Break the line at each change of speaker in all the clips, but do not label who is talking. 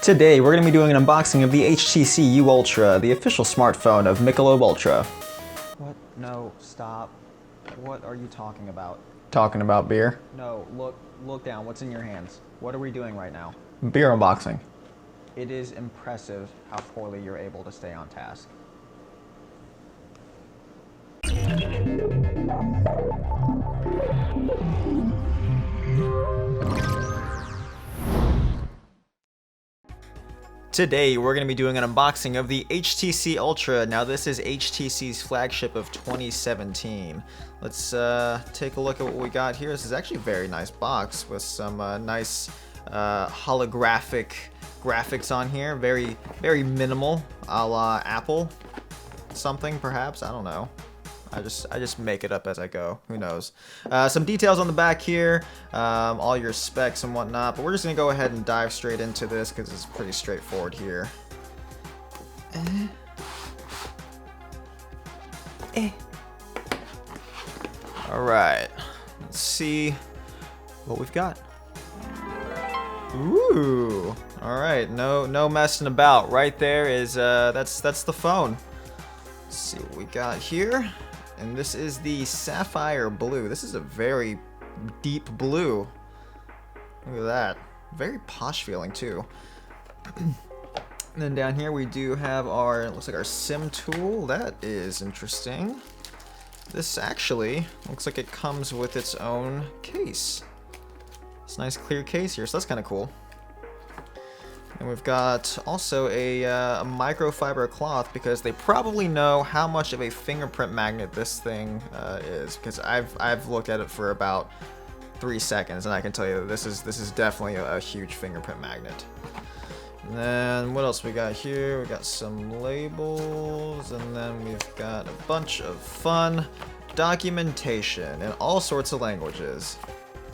Today we're going to be doing an unboxing of the HTC U Ultra, the official smartphone of Michelob Ultra. What? No, stop. What are you talking about? Talking about beer? No, look down. What's in your hands? What are we doing right now? Beer unboxing. It is impressive how poorly you're able to stay on task. Today we're going to be doing an unboxing of the HTC Ultra. Now this is HTC's flagship of 2017. Let's take a look at what we got here. This is actually a very nice box with some nice holographic graphics on here. Very minimal, a la Apple something perhaps, I don't know. I just make it up as I go. Who knows? Some details on the back here, all your specs and whatnot. But we're just gonna go ahead and dive straight into this because it's pretty straightforward here. All right, let's see what we've got. Ooh. All right, no messing about. Right there is that's the phone. Let's see what we got here. And this is the sapphire blue. This is a very deep blue. Look at that. Very posh feeling too. And then down here we do have our, looks like our SIM tool. That is interesting. This actually looks like it comes with its own case. It's a nice clear case here, so that's kind of cool. And we've got also a microfiber cloth because they probably know how much of a fingerprint magnet this thing is, because I've looked at it for about 3 seconds and I can tell you that this is definitely a huge fingerprint magnet. And then what else we got here? We got some labels, and then we've got a bunch of fun documentation in all sorts of languages.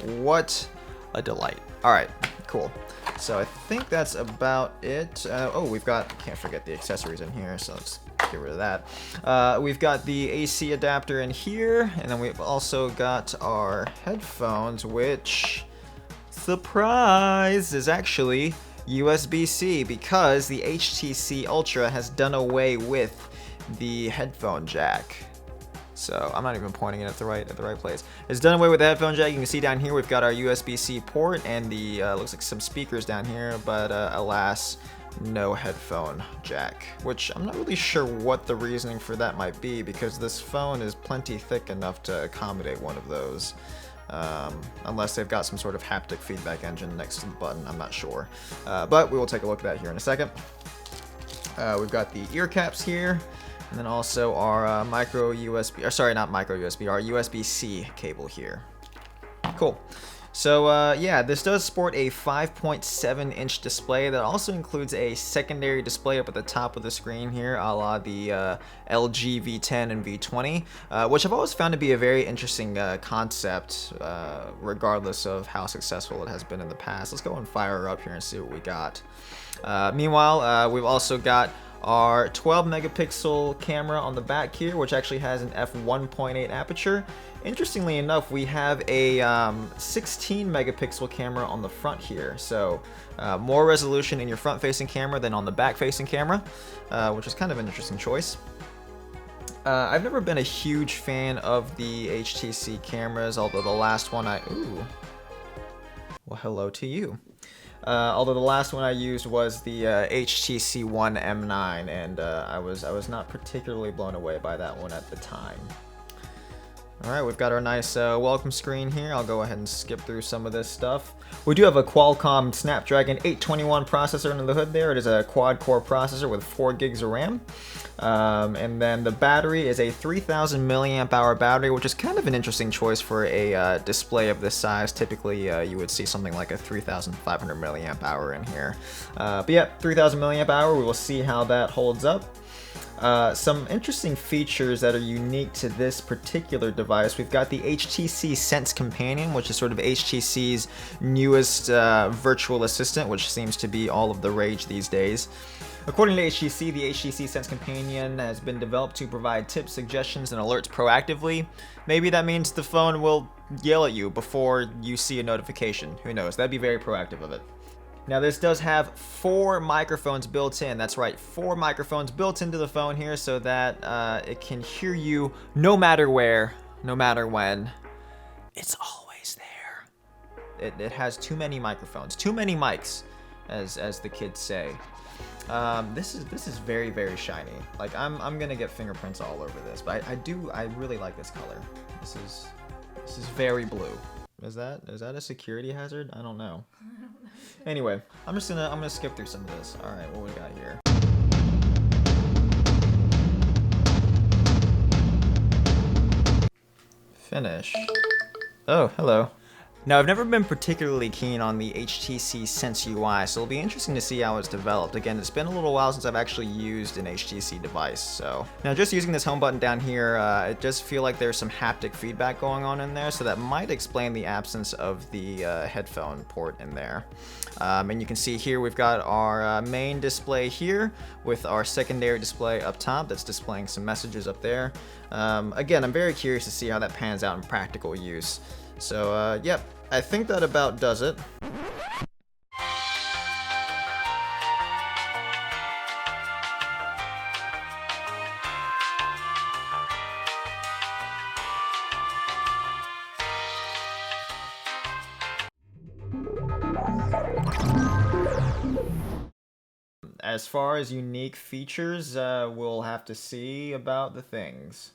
What a delight. All right, cool. So I think that's about it. Oh, we've got, can't forget the accessories in here, so let's get rid of that. We've got the AC adapter in here, and then we've also got our headphones, which, surprise, is actually USB-C, because the HTC Ultra has done away with the headphone jack. So I'm not even pointing it at the right place. It's done away with the headphone jack. You can see down here we've got our USB-C port and the looks like some speakers down here, but alas, no headphone jack. Which I'm not really sure what the reasoning for that might be, because this phone is plenty thick enough to accommodate one of those. Unless they've got some sort of haptic feedback engine next to the button, I'm not sure. But we will take a look at that here in a second. We've got the ear caps here. And then also our micro USB, or sorry, not micro USB, our USB-C cable here. Cool. So yeah, this does sport a 5.7-inch display that also includes a secondary display up at the top of the screen here, a la the LG V10 and V20, which I've always found to be a very interesting concept, regardless of how successful it has been in the past. Let's go and fire her up here and see what we got. Meanwhile, we've also got our 12 megapixel camera on the back here, which actually has an f1.8 aperture. Interestingly enough, we have a 16 megapixel camera on the front here, so more resolution in your front facing camera than on the back facing camera, which is kind of an interesting choice. I've never been a huge fan of the HTC cameras, although the last one ooh, well, hello to you. Although the last one I used was the HTC One M9, and I was not particularly blown away by that one at the time. Alright, we've got our nice welcome screen here. I'll go ahead and skip through some of this stuff. We do have a Qualcomm Snapdragon 821 processor under the hood there. It is a quad-core processor with 4 gigs of RAM. And then the battery is a 3,000 milliamp hour battery, which is kind of an interesting choice for a display of this size. Typically, you would see something like a 3,500 milliamp hour in here. But yeah, 3,000 milliamp hour. We will see how that holds up. Some interesting features that are unique to this particular device. We've got the HTC Sense Companion, which is sort of HTC's newest virtual assistant, which seems to be all of the rage these days. According to HTC, the HTC Sense Companion has been developed to provide tips, suggestions, and alerts proactively. Maybe that means the phone will yell at you before you see a notification. Who knows? That'd be very proactive of it. Now this does have 4 microphones built in. That's right, 4 microphones built into the phone here so that it can hear you no matter where, no matter when. It's always there. It has too many microphones, too many mics, as the kids say. This is very, very shiny. Like I'm gonna get fingerprints all over this, but I really like this color. This is very blue. Is that a security hazard? I don't know. Anyway, I'm gonna skip through some of this. All right, what we got here? Finish. Oh, hello. Now, I've never been particularly keen on the HTC Sense UI, so it'll be interesting to see how it's developed. Again, it's been a little while since I've actually used an HTC device, so. Now, just using this home button down here, it does feel like there's some haptic feedback going on in there, so that might explain the absence of the headphone port in there. And you can see here we've got our main display here with our secondary display up top that's displaying some messages up there. Again, I'm very curious to see how that pans out in practical use. So, yep, I think that about does it. As far as unique features, we'll have to see about the things.